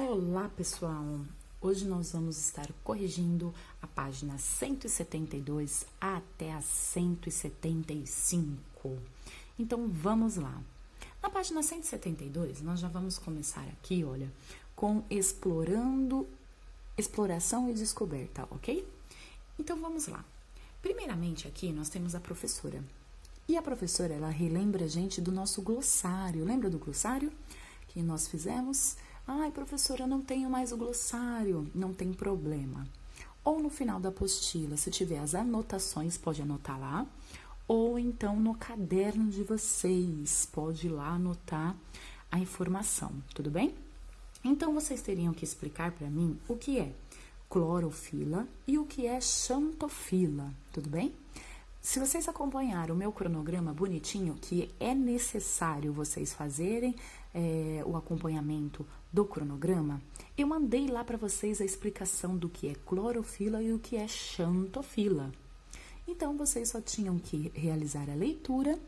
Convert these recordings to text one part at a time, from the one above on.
Olá, pessoal! Hoje nós vamos estar corrigindo a página 172 até a 175. Então, vamos lá. Na página 172, nós já vamos começar aqui, olha, com exploração e descoberta, ok? Então, vamos lá. Primeiramente, aqui nós temos a professora. E a professora, ela relembra a gente do nosso glossário. Lembra do glossário que nós fizemos? Ai, professora, eu não tenho mais o glossário. Não tem problema. Ou no final da apostila, se tiver as anotações, pode anotar lá. Ou então no caderno de vocês, pode ir lá anotar a informação, tudo bem? Então, vocês teriam que explicar para mim o que é clorofila e o que é xantofila, tudo bem? Se vocês acompanharam o meu cronograma bonitinho, que é necessário vocês fazerem o acompanhamento do cronograma, eu mandei lá para vocês a explicação do que é clorofila e o que é xantofila. Então, vocês só tinham que realizar a leitura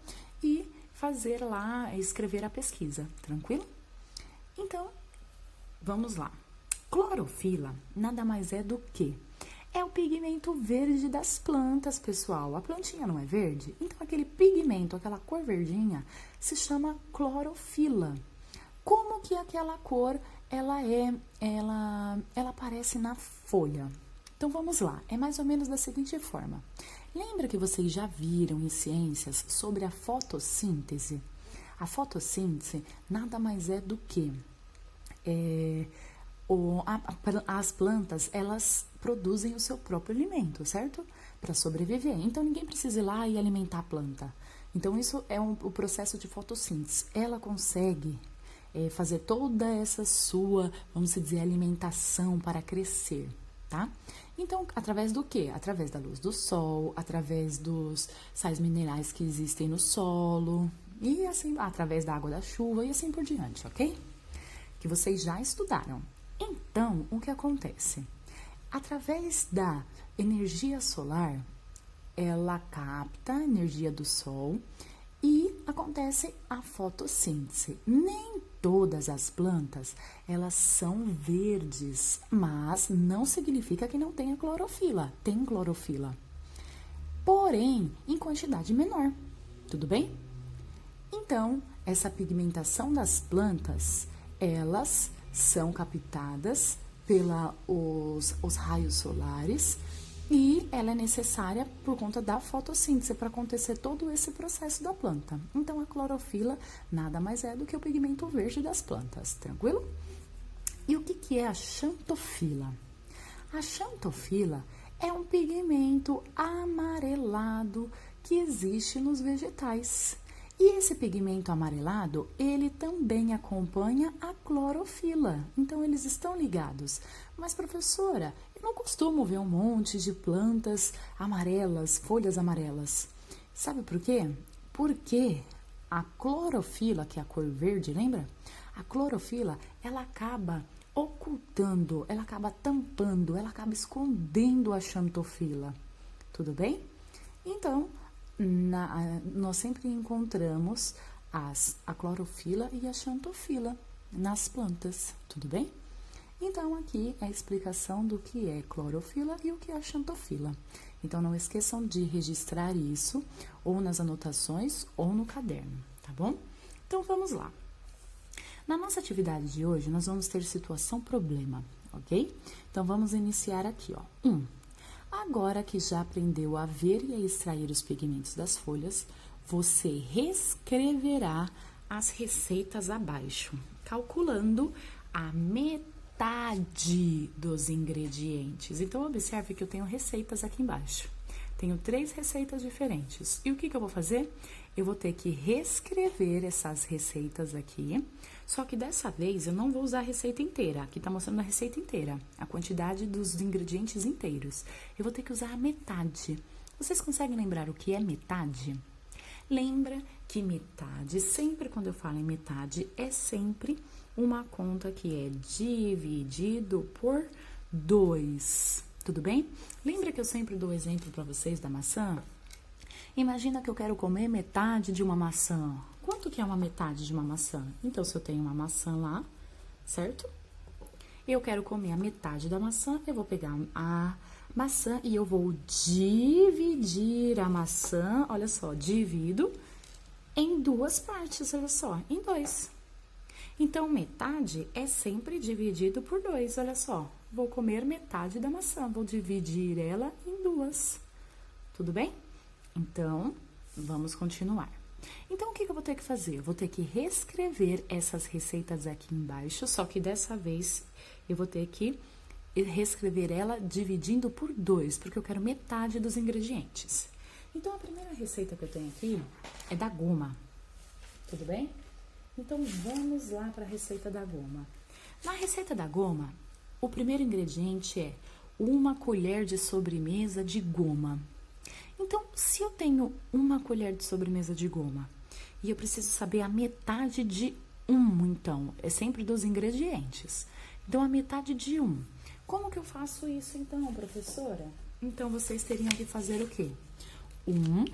e fazer lá, escrever a pesquisa, tranquilo? Então, vamos lá. Clorofila nada mais é do que é o pigmento verde das plantas, pessoal. A plantinha não é verde? Então, aquele pigmento, aquela cor verdinha, se chama clorofila. Como que aquela cor, ela aparece na folha? Então, vamos lá. É mais ou menos da seguinte forma. Lembra que vocês já viram em ciências sobre a fotossíntese? A fotossíntese nada mais é do que as plantas, elas produzem o seu próprio alimento, certo? Para sobreviver. Então, ninguém precisa ir lá e alimentar a planta. Então, isso é o processo de fotossíntese. Ela consegue fazer toda essa sua, vamos dizer, alimentação para crescer, tá? Então, através do quê? Através da luz do sol, através dos sais minerais que existem no solo, e assim, através da água da chuva e assim por diante, ok? Que vocês já estudaram. Então, o que acontece? Através da energia solar, ela capta a energia do sol e acontece a fotossíntese. Nem todas as plantas, elas são verdes, mas não significa que não tenha clorofila. Tem clorofila. Porém, em quantidade menor. Tudo bem? Então, essa pigmentação das plantas, elas são captadas pelos raios solares e ela é necessária por conta da fotossíntese para acontecer todo esse processo da planta. Então, a clorofila nada mais é do que o pigmento verde das plantas, tranquilo? E o que é a xantofila? A xantofila é um pigmento amarelado que existe nos vegetais. E esse pigmento amarelado, ele também acompanha a clorofila. Então, eles estão ligados. Mas, professora, eu não costumo ver um monte de plantas amarelas, folhas amarelas. Sabe por quê? Porque a clorofila, que é a cor verde, lembra? A clorofila, ela acaba ocultando, ela acaba tampando, ela acaba escondendo a xantofila. Tudo bem? Então, nós sempre encontramos a clorofila e a xantofila nas plantas, tudo bem? Então, aqui é a explicação do que é clorofila e o que é a xantofila. Então, não esqueçam de registrar isso ou nas anotações ou no caderno, tá bom? Então, vamos lá. Na nossa atividade de hoje, nós vamos ter situação-problema, ok? Então, vamos iniciar aqui, ó. Agora que já aprendeu a ver e a extrair os pigmentos das folhas, você reescreverá as receitas abaixo, calculando a metade dos ingredientes. Então, observe que eu tenho receitas aqui embaixo. Tenho 3 receitas diferentes. E o que eu vou fazer? Eu vou ter que reescrever essas receitas aqui, só que dessa vez eu não vou usar a receita inteira. Aqui tá mostrando a receita inteira, a quantidade dos ingredientes inteiros. Eu vou ter que usar a metade. Vocês conseguem lembrar o que é metade? Lembra que metade, sempre quando eu falo em metade, é sempre uma conta que é dividido por 2. Tudo bem? Lembra que eu sempre dou exemplo para vocês da maçã? Imagina que eu quero comer metade de uma maçã. Quanto que é uma metade de uma maçã? Então, se eu tenho uma maçã lá, certo? Eu quero comer a metade da maçã, eu vou pegar a maçã e eu vou dividir a maçã, olha só, divido em duas partes, olha só, em 2. Então, metade é sempre dividido por 2, olha só. Vou comer metade da maçã, vou dividir ela em 2. Tudo bem? Então, vamos continuar. Então, o que eu vou ter que fazer? Eu vou ter que reescrever essas receitas aqui embaixo, só que dessa vez eu vou ter que reescrever ela dividindo por 2, porque eu quero metade dos ingredientes. Então, a primeira receita que eu tenho aqui é da goma, tudo bem? Então, vamos lá para a receita da goma. Na receita da goma, o primeiro ingrediente é 1 colher de sobremesa de goma. Então, se eu tenho 1 colher de sobremesa de goma e eu preciso saber a metade de 1, então, é sempre dos ingredientes. Então, a metade de 1. Como que eu faço isso, então, professora? Então, vocês teriam que fazer o quê? 1,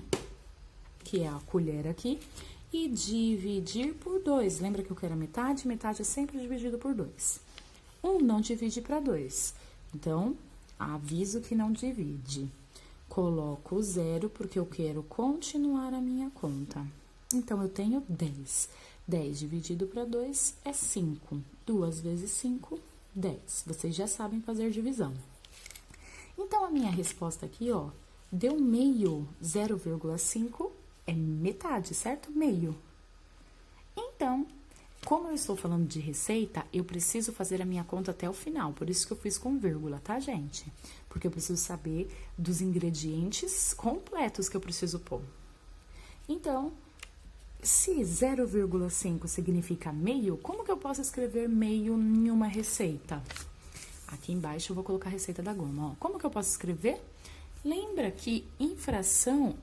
que é a colher aqui, e dividir por 2. Lembra que eu quero a metade? Metade é sempre dividido por 2. 1 não divide para 2. Então, aviso que não divide. Coloco 0 porque eu quero continuar a minha conta. Então, eu tenho 10. 10 dividido para 2 é 5. 2 vezes 5, 10. Vocês já sabem fazer divisão. Então, a minha resposta aqui, ó, deu meio. 0,5 é metade, certo? Meio. Então, como eu estou falando de receita, eu preciso fazer a minha conta até o final. Por isso que eu fiz com vírgula, tá, gente? Porque eu preciso saber dos ingredientes completos que eu preciso pôr. Então, se 0,5 significa meio, como que eu posso escrever meio em uma receita? Aqui embaixo eu vou colocar a receita da goma, ó. Como que eu posso escrever? Lembra que em fração,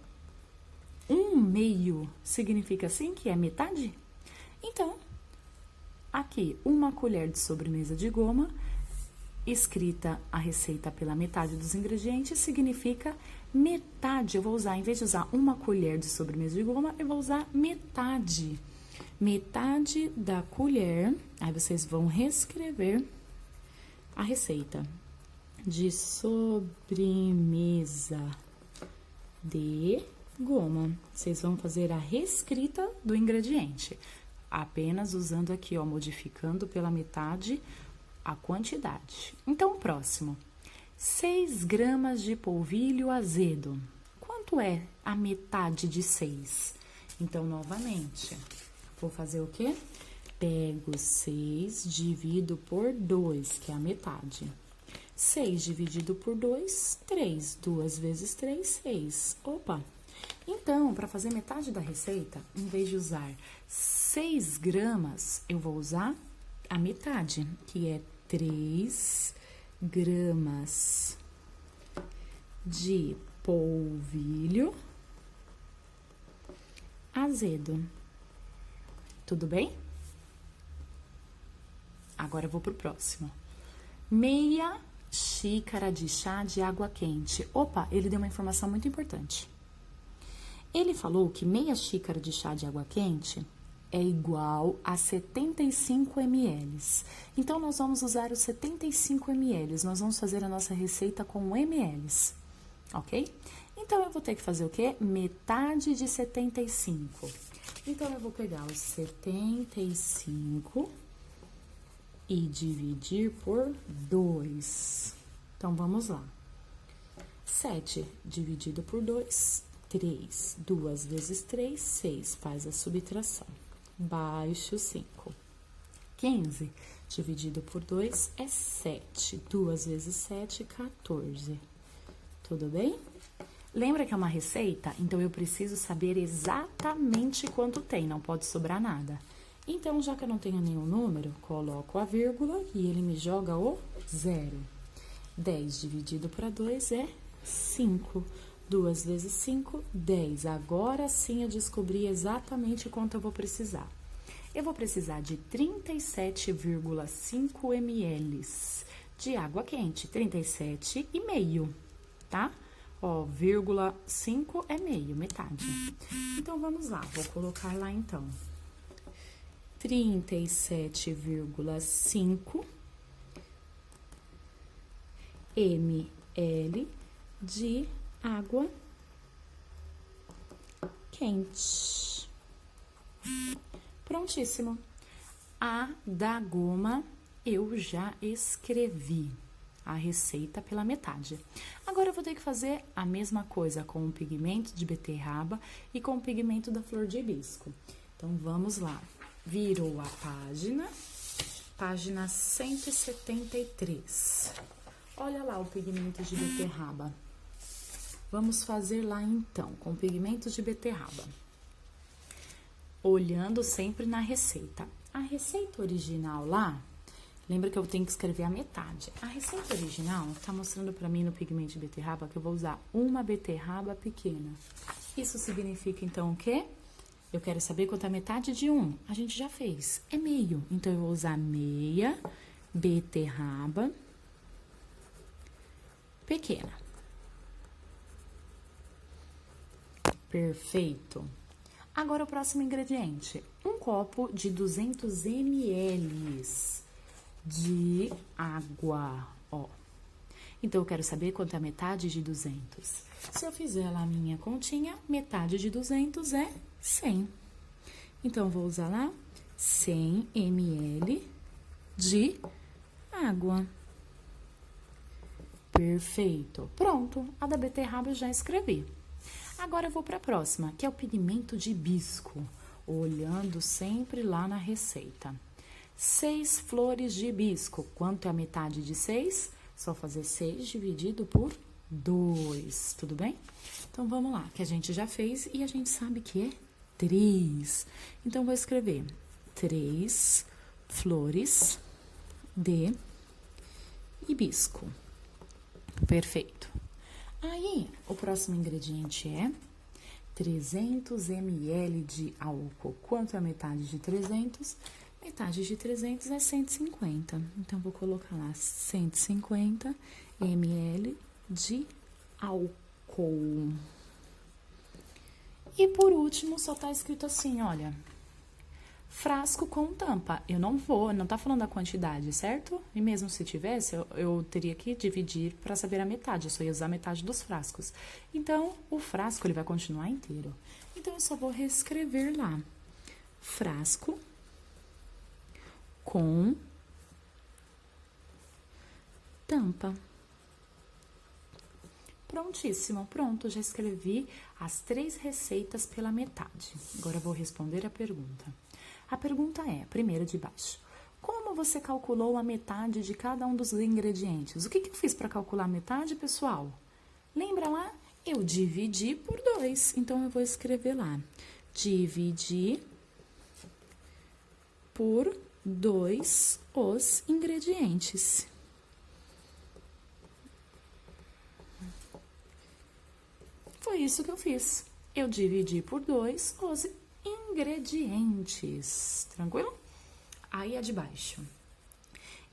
1/2 significa assim, que é metade? Então, aqui, 1 colher de sobremesa de goma, escrita a receita pela metade dos ingredientes, significa metade. Eu vou usar, em vez de usar 1 colher de sobremesa de goma, eu vou usar metade. Metade da colher, aí vocês vão reescrever a receita de sobremesa de goma. Vocês vão fazer a reescrita do ingrediente, apenas usando aqui, ó, modificando pela metade a quantidade. Então, o próximo, 6 gramas de polvilho azedo. Quanto é a metade de 6? Então, novamente, vou fazer o quê? Pego 6, divido por 2, que é a metade. 6 dividido por 2, 3. 2 vezes 3, 6. Opa! Então, para fazer metade da receita, em vez de usar 6 gramas, eu vou usar a metade, que é 3 gramas de polvilho azedo. Tudo bem? Agora eu vou pro próximo. Meia xícara de chá de água quente. Opa, ele deu uma informação muito importante. Ele falou que meia xícara de chá de água quente é igual a 75 ml. Então, nós vamos usar os 75 ml. Nós vamos fazer a nossa receita com ml, ok? Então, eu vou ter que fazer o quê? Metade de 75. Então, eu vou pegar os 75 e dividir por 2. Então, vamos lá. 7 dividido por 2, 3. 2 vezes 3, 6. Faz a subtração. Baixo 5. 15 dividido por 2 é 7. 2 vezes 7, 14. Tudo bem? Lembra que é uma receita? Então, eu preciso saber exatamente quanto tem, não pode sobrar nada. Então, já que eu não tenho nenhum número, coloco a vírgula e ele me joga o 0. 10 dividido para 2 é 5. 2 vezes 5, 10. Agora sim eu descobri exatamente quanto eu vou precisar. Eu vou precisar de 37,5 ml de água quente, 37,5, tá? Ó, 0,5 é meio, metade. Então, vamos lá, vou colocar lá então. 37,5 ml de água quente. Prontíssimo. A da goma eu já escrevi a receita pela metade. Agora eu vou ter que fazer a mesma coisa com o pigmento de beterraba e com o pigmento da flor de hibisco. Então, vamos lá. Virou a página 173. Olha lá o pigmento de beterraba. Vamos fazer lá então, com pigmento de beterraba. Olhando sempre na receita. A receita original lá, lembra que eu tenho que escrever a metade. A receita original tá mostrando pra mim no pigmento de beterraba que eu vou usar uma beterraba pequena. Isso significa então o quê? Eu quero saber quanto é a metade de um. A gente já fez, é meio. Então, eu vou usar meia beterraba pequena. Perfeito. Agora, o próximo ingrediente. Um copo de 200 ml de água, ó. Então, eu quero saber quanto é a metade de 200. Se eu fizer lá a minha continha, metade de 200 é 100. Então, eu vou usar lá 100 ml de água. Perfeito. Pronto, a da beterraba eu já escrevi. Agora, eu vou para a próxima, que é o pigmento de hibisco. Olhando sempre lá na receita. 6 flores de hibisco. Quanto é a metade de 6? Só fazer 6 dividido por 2, tudo bem? Então, vamos lá, que a gente já fez e a gente sabe que é 3. Então, vou escrever 3 flores de hibisco. Perfeito. Aí, o próximo ingrediente é 300 ml de álcool. Quanto é a metade de 300? Metade de 300 é 150. Então, vou colocar lá 150 ml de álcool. E por último, só tá escrito assim, olha, frasco com tampa. Eu não tá falando a quantidade, certo? E mesmo se tivesse, eu teria que dividir para saber a metade. Eu só ia usar metade dos frascos. Então, o frasco, ele vai continuar inteiro. Então, eu só vou reescrever lá. Frasco com tampa. Prontíssimo, pronto, já escrevi as 3 receitas pela metade. Agora eu vou responder a pergunta. A pergunta é, primeira de baixo, como você calculou a metade de cada um dos ingredientes? O que eu fiz para calcular a metade, pessoal? Lembra lá? Eu dividi por 2, então eu vou escrever lá, dividi por 2 os ingredientes. Foi isso que eu fiz. Eu dividi por 2 os ingredientes. Tranquilo? Aí a de baixo.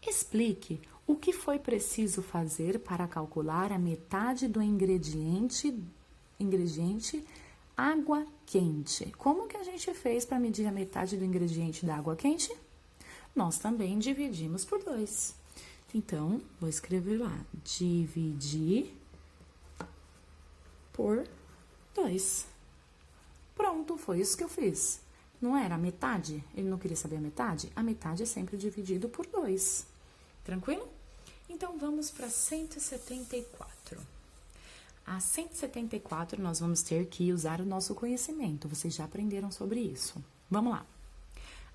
Explique o que foi preciso fazer para calcular a metade do ingrediente água quente. Como que a gente fez para medir a metade do ingrediente da água quente? Nós também dividimos por 2. Então, vou escrever lá, dividir por 2. Pronto, foi isso que eu fiz. Não era a metade? Ele não queria saber a metade? A metade é sempre dividido por 2. Tranquilo? Então, vamos para 174. A 174, nós vamos ter que usar o nosso conhecimento. Vocês já aprenderam sobre isso. Vamos lá.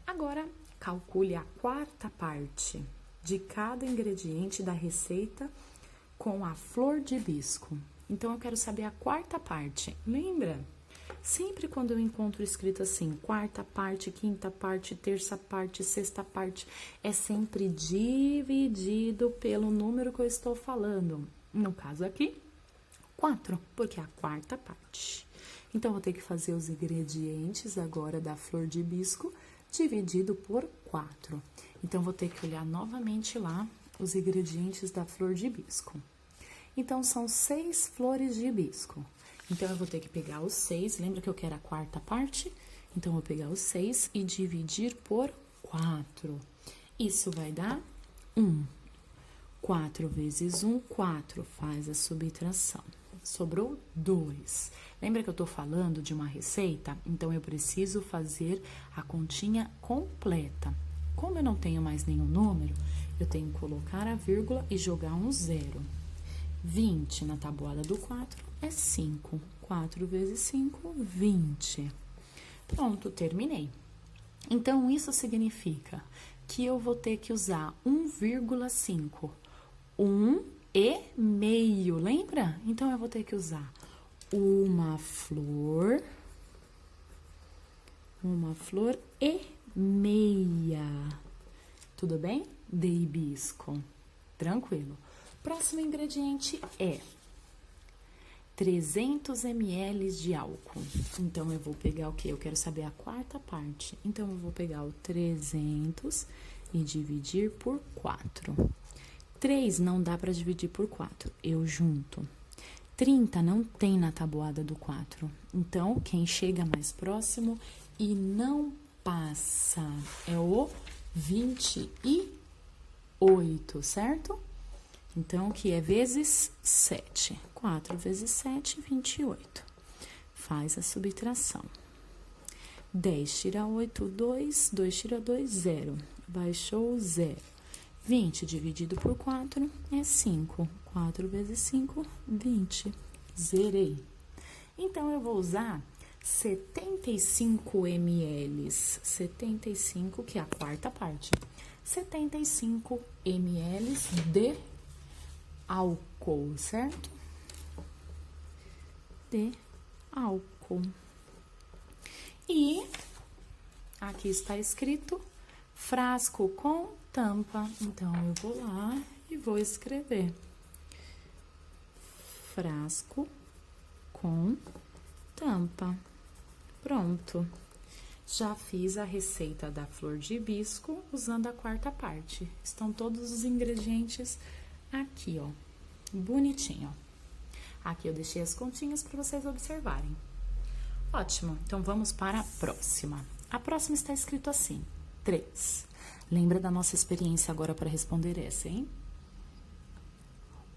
Agora, calcule a quarta parte de cada ingrediente da receita com a flor de hibisco. Então, eu quero saber a quarta parte. Lembra? Sempre quando eu encontro escrito assim, quarta parte, quinta parte, terça parte, sexta parte, é sempre dividido pelo número que eu estou falando. No caso aqui, 4, porque é a quarta parte. Então, eu vou ter que fazer os ingredientes agora da flor de hibisco dividido por 4. Então, vou ter que olhar novamente lá os ingredientes da flor de hibisco. Então, são 6 flores de hibisco. Então, eu vou ter que pegar os 6, lembra que eu quero a quarta parte? Então, eu vou pegar os 6 e dividir por 4. Isso vai dar 1. 4 vezes 1, 4, faz a subtração. Sobrou 2. Lembra que eu tô falando de uma receita? Então, eu preciso fazer a continha completa. Como eu não tenho mais nenhum número, eu tenho que colocar a vírgula e jogar um 0. 20 na tabuada do 4 é 5. 4 vezes 5, 20. Pronto, terminei. Então, isso significa que eu vou ter que usar 1,5. 1,5, lembra? Então, eu vou ter que usar uma flor e meia. Tudo bem? De hibisco. Tranquilo. Próximo ingrediente é 300 ml de álcool. Então, eu vou pegar o quê? Eu quero saber a quarta parte. Então, eu vou pegar o 300 e dividir por 4. 3 não dá para dividir por 4. Eu junto. 30 não tem na tabuada do 4. Então, quem chega mais próximo e não passa é o 28, certo? Então, que é vezes 7. 4 vezes 7, 28. Faz a subtração. 10 tira 8, 2. 2 tira 2, 0. Baixou 0. 20 dividido por 4 é 5. 4 vezes 5, 20. Zerei. Então, eu vou usar 75 ml. 75, que é a quarta parte. 75 ml de álcool, certo? De álcool. E aqui está escrito frasco com tampa. Então, eu vou lá e vou escrever frasco com tampa. Pronto. Já fiz a receita da flor de hibisco usando a quarta parte. Estão todos os ingredientes aqui, ó, bonitinho. Aqui eu deixei as continhas para vocês observarem. Ótimo, então vamos para a próxima. A próxima está escrito assim, 3. Lembra da nossa experiência agora para responder essa, hein?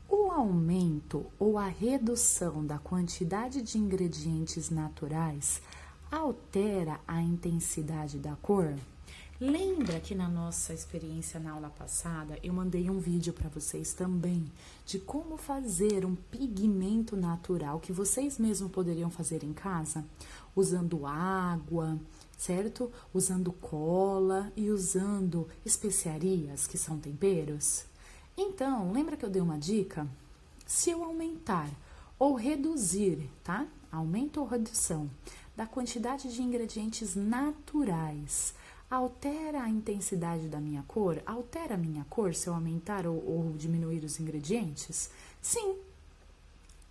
O aumento ou a redução da quantidade de ingredientes naturais altera a intensidade da cor? Lembra que na nossa experiência na aula passada, eu mandei um vídeo para vocês também de como fazer um pigmento natural que vocês mesmos poderiam fazer em casa, usando água, certo? Usando cola e usando especiarias, que são temperos. Então, lembra que eu dei uma dica? Se eu aumentar ou reduzir, tá? Aumento ou redução da quantidade de ingredientes naturais, altera a intensidade da minha cor? Altera a minha cor se eu aumentar ou diminuir os ingredientes? Sim.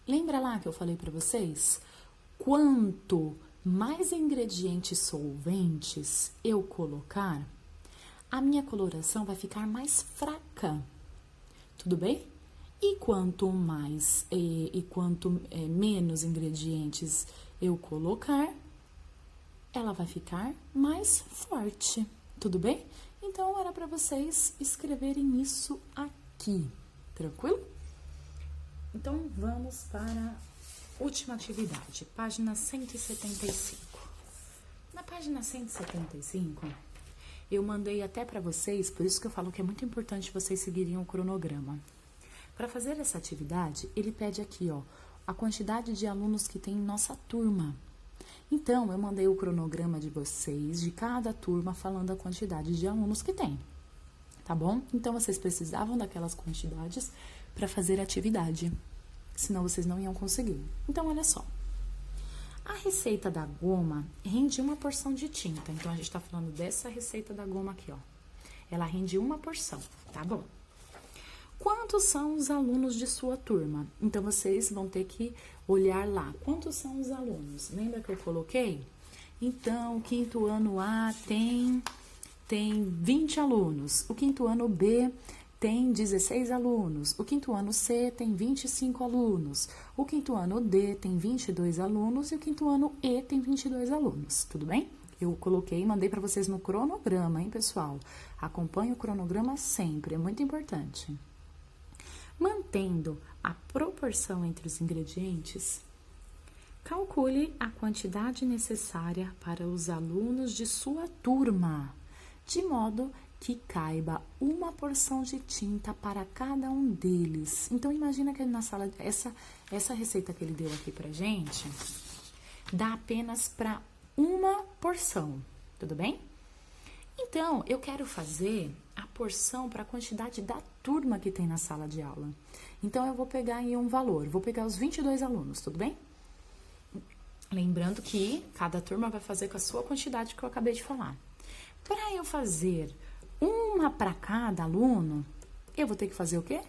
Lembra lá que eu falei para vocês? Quanto mais ingredientes solventes eu colocar, a minha coloração vai ficar mais fraca. Tudo bem? E quanto mais menos ingredientes eu colocar, ela vai ficar mais forte. Tudo bem? Então, era para vocês escreverem isso aqui. Tranquilo? Então, vamos para a última atividade, página 175. Na página 175, eu mandei até para vocês, por isso que eu falo que é muito importante vocês seguirem o cronograma. Para fazer essa atividade, ele pede aqui, ó, a quantidade de alunos que tem em nossa turma. Então, eu mandei o cronograma de vocês, de cada turma, falando a quantidade de alunos que tem, tá bom? Então, vocês precisavam daquelas quantidades para fazer a atividade, senão vocês não iam conseguir. Então, olha só. A receita da goma rende uma porção de tinta. Então, a gente tá falando dessa receita da goma aqui, ó. Ela rende uma porção, tá bom? Quantos são os alunos de sua turma? Então, vocês vão ter que olhar lá. Quantos são os alunos? Lembra que eu coloquei? Então, o quinto ano A tem 20 alunos. O quinto ano B tem 16 alunos. O quinto ano C tem 25 alunos. O quinto ano D tem 22 alunos. E o quinto ano E tem 22 alunos. Tudo bem? Eu coloquei e mandei para vocês no cronograma, hein, pessoal? Acompanhe o cronograma sempre, é muito importante. Mantendo a proporção entre os ingredientes, calcule a quantidade necessária para os alunos de sua turma, de modo que caiba uma porção de tinta para cada um deles. Então, imagina que na sala, essa receita que ele deu aqui pra gente, dá apenas para uma porção, tudo bem? Então, eu quero fazer a porção para a quantidade da turma que tem na sala de aula. Então, eu vou pegar aí um valor, vou pegar os 22 alunos, tudo bem? Lembrando que cada turma vai fazer com a sua quantidade que eu acabei de falar. Para eu fazer uma para cada aluno, eu vou ter que fazer o quê?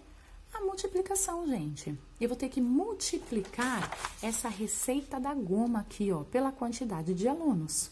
A multiplicação, gente. Eu vou ter que multiplicar essa receita da goma aqui, ó, pela quantidade de alunos.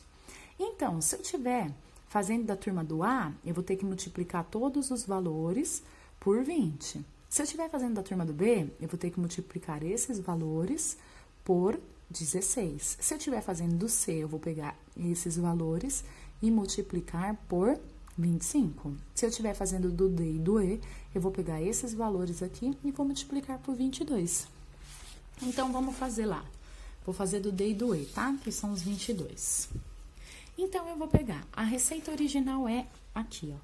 Então, se eu tiver fazendo da turma do A, eu vou ter que multiplicar todos os valores por 20. Se eu estiver fazendo da turma do B, eu vou ter que multiplicar esses valores por 16. Se eu estiver fazendo do C, eu vou pegar esses valores e multiplicar por 25. Se eu estiver fazendo do D e do E, eu vou pegar esses valores aqui e vou multiplicar por 22. Então, vamos fazer lá. Vou fazer do D e do E, tá? Que são os 22. Então, eu vou pegar, a receita original é aqui, ó,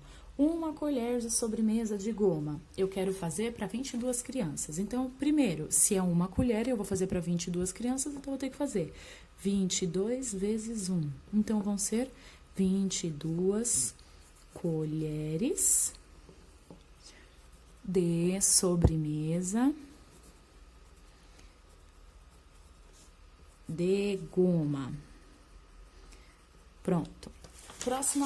1 colher de sobremesa de goma. Eu quero fazer para 22 crianças. Então, primeiro, se é 1 colher, eu vou fazer para 22 crianças, então eu vou ter que fazer 22 vezes 1. Então, vão ser 22 colheres de sobremesa de goma. Pronto. Próximo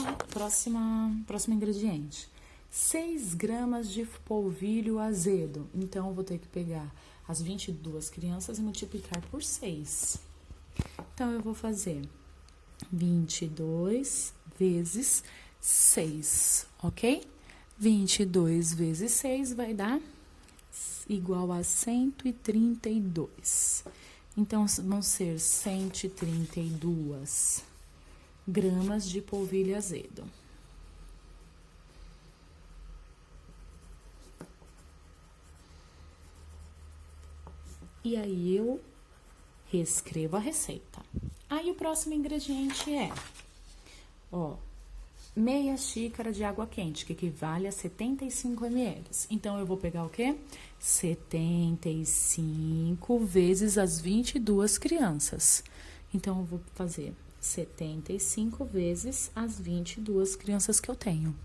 ingrediente. 6 gramas de polvilho azedo. Então, eu vou ter que pegar as 22 crianças e multiplicar por 6. Então, eu vou fazer 22 vezes 6, ok? 22 vezes 6 vai dar igual a 132. Então, vão ser 132 gramas de polvilho azedo. E aí, eu reescrevo a receita. Aí, o próximo ingrediente é, ó, meia xícara de água quente, que equivale a 75 ml. Então, eu vou pegar o quê? 75 vezes as 22 crianças. Então, eu vou fazer 75 vezes as 22 crianças que eu tenho,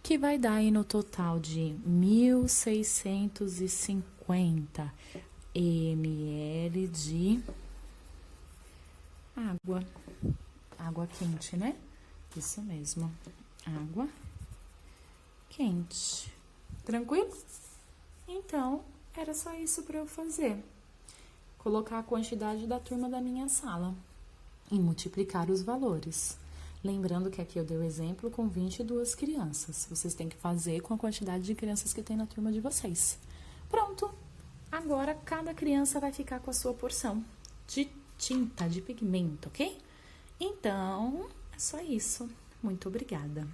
que vai dar aí no total de 1.650 ml de água quente, né? Isso mesmo, água quente. Tranquilo? Então, era só isso para eu fazer. Colocar a quantidade da turma da minha sala e multiplicar os valores. Lembrando que aqui eu dei o exemplo com 22 crianças. Vocês têm que fazer com a quantidade de crianças que tem na turma de vocês. Pronto! Agora, cada criança vai ficar com a sua porção de tinta, de pigmento, ok? Então, é só isso. Muito obrigada!